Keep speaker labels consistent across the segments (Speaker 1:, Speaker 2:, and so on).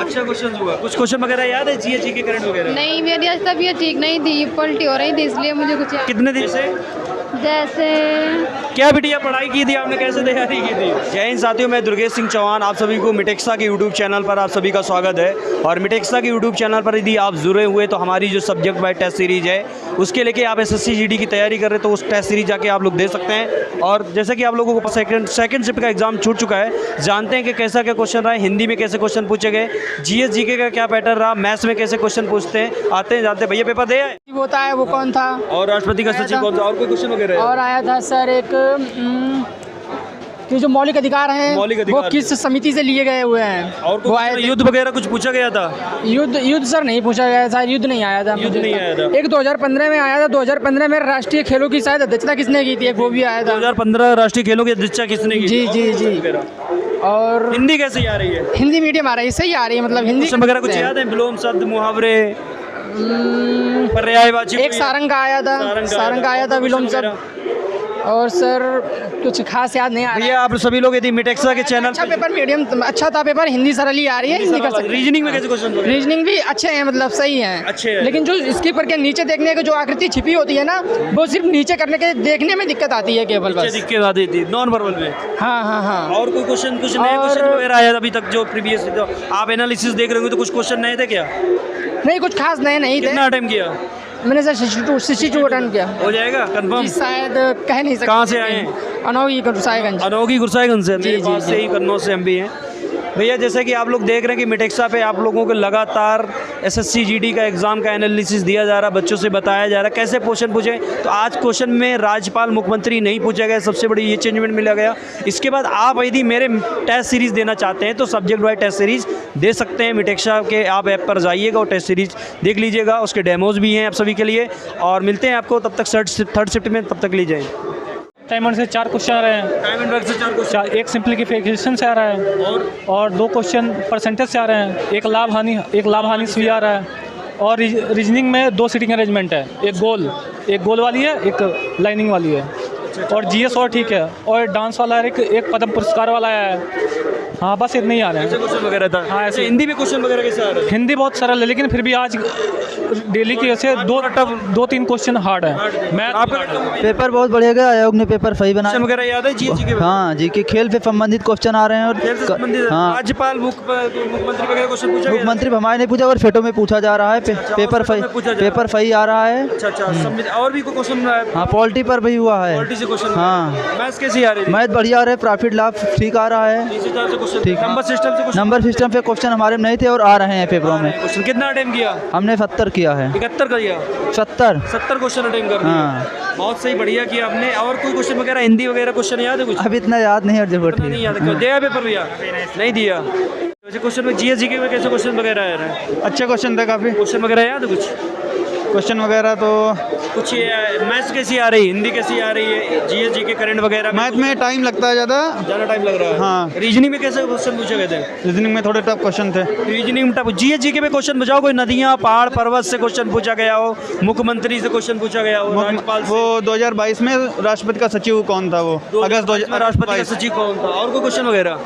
Speaker 1: अच्छा क्वेश्चन हुआ। कुछ क्वेश्चन वगैरह याद है जीएस के करंट वगैरह?
Speaker 2: नहीं, मेरी आज तबीयत ठीक नहीं थी, पलटी हो रही थी, इसलिए मुझे कुछ
Speaker 1: कितने दिन से?
Speaker 2: जैसे
Speaker 1: क्या बिटिया पढ़ाई की थी आपने, कैसे तैयारी की थी? जय हिंद साथियों, मैं दुर्गेश सिंह चौहान, आप सभी को मिटेक्सा के यूट्यूब चैनल पर आप सभी का स्वागत है। और मिटेक्सा के यूट्यूब चैनल पर यदि आप जुड़े हुए तो हमारी जो सब्जेक्ट वाइज टेस्ट सीरीज है उसके लेके आप एसएससी जीडी की तैयारी कर रहे तो उस टेस्ट सीरीज जाके आप लोग दे सकते हैं। और जैसे कि आप लोगों को सेकंड शिफ्ट का एग्जाम छूट चुका है, जानते हैं कि कैसा क्या क्वेश्चन रहा है, हिंदी में कैसे क्वेश्चन पूछे गए, जीएस जीके का क्या पैटर्न रहा, मैथ्स में कैसे क्वेश्चन पूछते हैं, आते हैं जानते हैं। भैया पेपर दे आए?
Speaker 3: होता है वो कौन था?
Speaker 1: और राष्ट्रपति का सचिव कौन था? और कोई क्वेश्चन वगैरह?
Speaker 3: और आया था सर एक कि जो मौलिक अधिकार हैं वो किस समिति से लिए गए हुए हैं?
Speaker 1: और
Speaker 3: वो आए
Speaker 1: युद्ध वगैरह कुछ पूछा गया था?
Speaker 3: युद्ध सर नहीं पूछा गया था, युद्ध नहीं आया था।
Speaker 1: युद्ध नहीं आया था।
Speaker 3: एक 2015 में आया था, 2015 में राष्ट्रीय खेलों की शायद अध्यक्षता किसने की थी, एक वो भी आया था।
Speaker 1: 2015 राष्ट्रीय खेलों की अध्यक्षता किसने की?
Speaker 3: जी जी जी। और
Speaker 1: हिंदी कैसे आ रही है?
Speaker 3: हिंदी मीडियम आ रही है, सही आ रही है, मतलब हिंदी
Speaker 1: वगैरह कुछ याद है? विलोम शब्द, मुहावरे, पर्यायवाची?
Speaker 3: एक सारंग का आया था, सारंग का आया था विलोम शब्द। और सर कुछ खास याद नहीं आ रहा।
Speaker 1: भैया आप सभी लोग यदि मिटेक्सा के चैनल
Speaker 3: अच्छा पेपर मीडियम अच्छा था, पेपर हिंदी सरल ही आ रही है, हिंदी कर सकते।
Speaker 1: रीजनिंग में कैसे क्वेश्चन?
Speaker 3: रीजनिंग भी अच्छे हैं, मतलब सही हैं,
Speaker 1: अच्छे हैं।
Speaker 3: लेकिन जो इसके ऊपर के नीचे देखने की जो आकृति छिपी होती है ना, वो सिर्फ नीचे करने के देखने में दिक्कत आती है केवल, बस
Speaker 1: दिक्कत आती थी नॉन वर्बल में।
Speaker 3: हाँ हाँ हाँ।
Speaker 1: और कोई क्वेश्चन, कुछ नए क्वेश्चन वगैरह आया अभी तक जो प्रीवियस आप एनालिसिस देख रहे होंगे तो कुछ क्वेश्चन नए थे क्या?
Speaker 3: नहीं, कुछ खास नए नहीं थे।
Speaker 1: कितना अटेम्प्ट किया?
Speaker 3: मैंने सर 62 अटेम्प्ट किया।
Speaker 1: हो जाएगा कंफर्म?
Speaker 3: शायद कह नहीं सकते।
Speaker 1: कहाँ से आए हैं?
Speaker 3: अनोखी गुरसाईगंज।
Speaker 1: अनोखी गुरसाईगंज से? मेरे
Speaker 3: जी,
Speaker 1: पास
Speaker 3: जी,
Speaker 1: से ही कन्नौज से हम भी हैं। भैया जैसे कि आप लोग देख रहे हैं कि मिटेक्सा पे आप लोगों को लगातार एसएससी जीडी का एग्ज़ाम का एनालिसिस दिया जा रहा, बच्चों से बताया जा रहा कैसे क्वेश्चन पूछे। तो आज क्वेश्चन में राज्यपाल मुख्यमंत्री नहीं पूछा गया, सबसे बड़ी ये चेंजमेंट मिला गया। इसके बाद आप यदि मेरे टेस्ट सीरीज़ देना चाहते हैं तो सब्जेक्ट वाइज टेस्ट सीरीज़ दे सकते हैं। मिटेक्सा के आप ऐप पर जाइएगा और टेस्ट सीरीज़ देख लीजिएगा, उसके डेमोज भी हैं आप सभी के लिए। और मिलते हैं आपको तब तक थर्ड शिफ्ट में, तब तक लीजिए।
Speaker 4: टाइम से 4 क्वेश्चन आ रहे हैं।
Speaker 1: टाइम एंड वर्क से 4 क्वेश्चन,
Speaker 4: एक सिंप्लीफिकेशन से आ रहा है और 2 क्वेश्चन परसेंटेज से आ रहे हैं। एक लाभ हानि से भी आ रहा है। और रीजनिंग में 2 सीटिंग अरेंजमेंट है, एक गोल वाली है, एक लाइनिंग वाली है। और जीएस और ठीक है, और डांस वाला है, एक पद्म पुरस्कार वाला है। हाँ बस इतने ही आ रहे हैं।
Speaker 1: क्वेश्चन वगैरह था?
Speaker 4: हाँ ऐसे।
Speaker 1: हिंदी में क्वेश्चन वगैरह कैसे आ रहे हैं?
Speaker 4: हिंदी बहुत सरल है, लेकिन फिर भी आज डेली की वैसे 2-3 क्वेश्चन हार्ड है। मैं
Speaker 1: आपका
Speaker 5: पेपर बहुत बढ़िया गया, आयोग ने पेपर सही बनाया।
Speaker 1: वगैरह याद है जीएस के?
Speaker 5: हाँ जी के खेल से संबंधित क्वेश्चन आ रहे हैं। और हाँ
Speaker 1: राज्यपाल मुख्यमंत्री वगैरह क्वेश्चन पूछा गया?
Speaker 5: मुख्यमंत्री हमारे नहीं पूछा और फेटो में पूछा जा रहा है। पेपर सही आ रहा है।
Speaker 1: अच्छा और भी कोई क्वेश्चन?
Speaker 5: हाँ पॉलिटी पर भी हुआ है।
Speaker 1: पॉलिटी से क्वेश्चन?
Speaker 5: हाँ
Speaker 1: मैथ्स कैसी आ रही है?
Speaker 5: मैथ बढ़िया आ रहा है, प्रॉफिट लाभ ठीक आ रहा है। ठीक। नंबर सिस्टम पे क्वेश्चन हमारे नहीं थे और आ रहे हैं पेपरों में।
Speaker 1: क्वेश्चन कितना अटेम्प्ट किया?
Speaker 5: हमने 70 किया है।
Speaker 1: 71 का किया?
Speaker 5: 70
Speaker 1: क्वेश्चन अटेम्प्ट कर दिया।
Speaker 5: हाँ
Speaker 1: बहुत सही, बढ़िया किया आपने। और कोई क्वेश्चन वगैरह हिंदी वगैरह क्वेश्चन याद है कुछ?
Speaker 5: अब इतना याद नहीं है, जरूरत
Speaker 1: नहीं याद है। दिया पेपर भैया? नहीं दिया। वैसे क्वेश्चन में जीएस जीके में कैसे क्वेश्चन वगैरह आ रहे हैं?
Speaker 5: अच्छे क्वेश्चन थे काफ़ी।
Speaker 1: क्वेश्चन वगैरह याद है कुछ?
Speaker 5: क्वेश्चन वगैरह तो
Speaker 1: कुछ मैथ्स कैसी आ रही है, हिंदी कैसी आ रही है, जीएस जीके करंट वगैरह?
Speaker 5: मैथ में टाइम लगता है ज़्यादा
Speaker 1: टाइम लग रहा है।
Speaker 5: हाँ।
Speaker 1: रीजनिंग में कैसे क्वेश्चन पूछे गए थे?
Speaker 5: रीजनिंग में थोड़े टफ क्वेश्चन थे।
Speaker 1: रीजनिंग में टफ। जीएस जीके में क्वेश्चन बचाओ, कोई नदियाँ पहाड़ पर्वत से क्वेश्चन पूछा गया हो, मुख्यमंत्री से क्वेश्चन पूछा गया हो, राज्यपाल से?
Speaker 5: वो 2022 में राष्ट्रपति का सचिव कौन था? वो अगस्त 2022
Speaker 1: राष्ट्रपति का सचिव कौन था? और कोई क्वेश्चन वगैरह?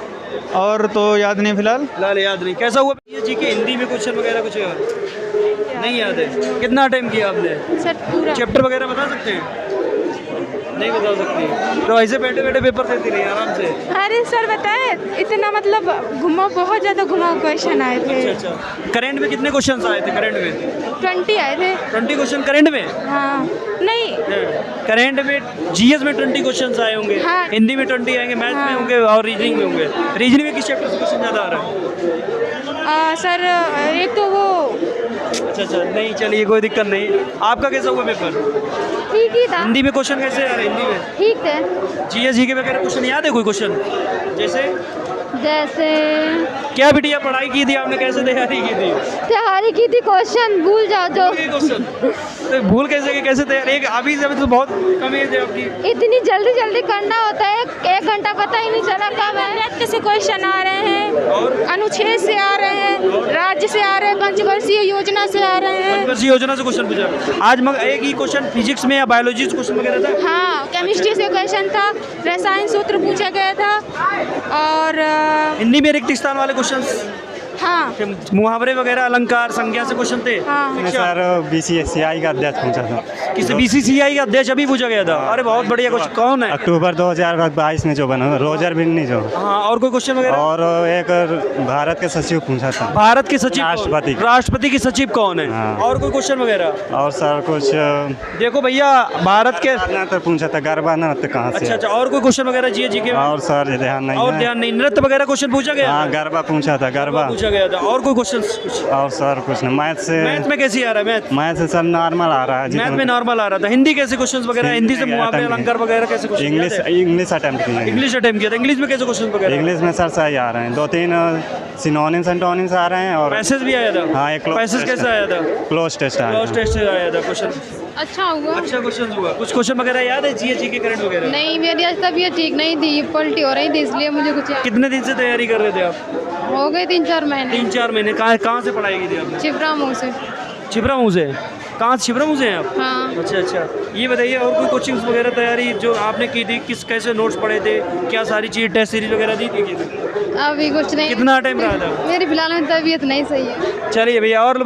Speaker 5: और तो याद नहीं फिलहाल
Speaker 1: याद नहीं। कैसा हुआ जीएस जीके हिंदी में क्वेश्चन वगैरह कुछ नहीं याद है? कितना टाइम किया आपने?
Speaker 2: सर पूरा
Speaker 1: चैप्टर वगैरह बता सकते हैं? नहीं बता सकती तो ऐसे बैठे बैठे पेपर देती रही आराम से?
Speaker 2: अरे सर बताए, इतना मतलब बहुत ज़्यादा घुमाऊ क्वेश्चन आए थे।
Speaker 1: अच्छा। करंट में कितने क्वेश्चन आए थे? करंट में
Speaker 2: 20 आए थे।
Speaker 1: 20 क्वेश्चन करंट में?
Speaker 2: हाँ नहीं,
Speaker 1: करंट में जीएस में 20 क्वेश्चन आए होंगे।
Speaker 2: हाँ।
Speaker 1: हिंदी में 20 आएंगे, मैथ्स में होंगे और रीजनिंग में होंगे। रीजनिंग में किस चैप्टर से क्वेश्चन ज़्यादा आ रहा है?
Speaker 2: सर एक तो वो
Speaker 1: अच्छा नहीं, चलिए कोई दिक्कत नहीं। आपका कैसा हुआ पेपर?
Speaker 2: ठीक ही था।
Speaker 1: हिंदी में क्वेश्चन कैसे आ रहे हैं? हिंदी में
Speaker 2: ठीक थे।
Speaker 1: जीएस जीके वगैरह क्वेश्चन याद है कोई क्वेश्चन? जैसे क्या बिटिया पढ़ाई की थी आपने, कैसे तैयारी की थी?
Speaker 2: तैयारी की थी, क्वेश्चन भूल जाओ जो।
Speaker 1: क्वेश्चन तो भूल कैसे तैयारी? अभी तो बहुत कम एज है आपकी।
Speaker 2: इतनी जल्दी करना होता है, 1 घंटा पता ही नहीं चला कब है। नृत्य से क्वेश्चन आ रहे हैं, अनुच्छेद से आ रहे हैं, राज्य से आ रहे हैं, पंचवर्षीय योजना से आ रहे हैं।
Speaker 1: पंचवर्षीय योजना से क्वेश्चन पूछा आज? एक ही क्वेश्चन फिजिक्स में या बायोलॉजी से क्वेश्चन वगैरह था?
Speaker 2: हाँ, केमिस्ट्री से क्वेश्चन था, रसायन सूत्र पूछा गया था। और
Speaker 1: हिंदी में रिक्त स्थान वाले क्वेश्चन
Speaker 2: हाँ
Speaker 1: मुहावरे वगैरह अलंकार संज्ञा से क्वेश्चन थे?
Speaker 2: हाँ
Speaker 1: शिक्षा?
Speaker 6: सर BCCI का अध्यक्ष पूछा था
Speaker 1: किसी BCCI का अध्यक्ष अभी पूछा गया था? अरे बहुत बढ़िया क्वेश्चन। कौन है?
Speaker 6: अक्टूबर 2022 में जो बना रोजर बिन्नी जो,
Speaker 1: हाँ, और कोई क्वेश्चन वगैरह?
Speaker 6: और एक भारत के सचिव पूछा था।
Speaker 1: भारत के सचिव कौन?
Speaker 6: राष्ट्रपति।
Speaker 1: राष्ट्रपति की सचिव कौन है?
Speaker 6: हाँ।
Speaker 1: और कोई क्वेश्चन वगैरह?
Speaker 6: और सर कुछ
Speaker 1: देखो भैया, भारत के
Speaker 6: तो पूछा था गर्भानत कहाँ से
Speaker 1: अच्छा अच्छा, और कोई क्वेश्चन वगैरह जी के?
Speaker 6: और सर ध्यान नहीं
Speaker 1: और
Speaker 6: है।
Speaker 1: ध्यान नहीं। नृत्य वगैरह क्वेश्चन पूछा गया?
Speaker 6: हाँ गरबा पूछा था, गरबा
Speaker 1: पूछा गया था। और कोई क्वेश्चन कुछ?
Speaker 6: और सर कुछ नहीं।
Speaker 1: मैथ में कैसी आ रहा है?
Speaker 6: मैथ से सर नॉर्मल आ रहा है
Speaker 1: मैथ में नॉर्मल आ रहा था। हिंदी कैसे क्वेश्चन वगैरह? हिंदी से मुहावरे अलंकार वगैरह कैसे क्वेश्चन?
Speaker 6: इंग्लिश अटेम्प्ट किए हैं।
Speaker 1: इंग्लिश अटेम्प्ट किया था। इंग्लिश में कैसे क्वेश्चन वगैरह?
Speaker 6: इंग्लिश में सर सही आ रहे हैं, 2-3 सिनोनिम्स एंटोनिम्स आ रहे हैं। और
Speaker 1: पैसेज भी आया था?
Speaker 6: हाँ, एक
Speaker 1: पैसेज कैसा आया था?
Speaker 6: क्लोज टेस्ट आया
Speaker 1: क्लोज
Speaker 6: था।
Speaker 1: टेस्ट आया था क्वेश्चन।
Speaker 2: अच्छा हुआ।
Speaker 1: अच्छा क्वेश्चन हुआ। कुछ क्वेश्चन वगैरह याद है जी के करंट वगैरह?
Speaker 2: नहीं, मेरी आज तबीयत ठीक नहीं थी, पलटी हो रही थी, इसलिए मुझे कुछ याद
Speaker 1: कितने दिन से तैयारी कर रहे थे आप?
Speaker 2: हो गए 3-4 महीने।
Speaker 1: 3-4 महीने। कहाँ से पढ़ाई की थी आपने?
Speaker 2: चिपरा मुँह से।
Speaker 1: छिबरा मुँह से? कहाँ छिबरा मुँह से हैं आप?
Speaker 2: हाँ
Speaker 1: अच्छा अच्छा, ये बताइए और कोई कोचिंग्स वगैरह तैयारी जो आपने की थी, कैसे नोट्स पढ़े थे, क्या सारी चीज़ टेस्ट सीरीज वगैरह दी थी?
Speaker 2: अभी कुछ नहीं।
Speaker 1: कितना टाइम रहा था?
Speaker 2: मेरी फिलहाल में तबीयत नहीं सही है।
Speaker 1: चलिए भैया, और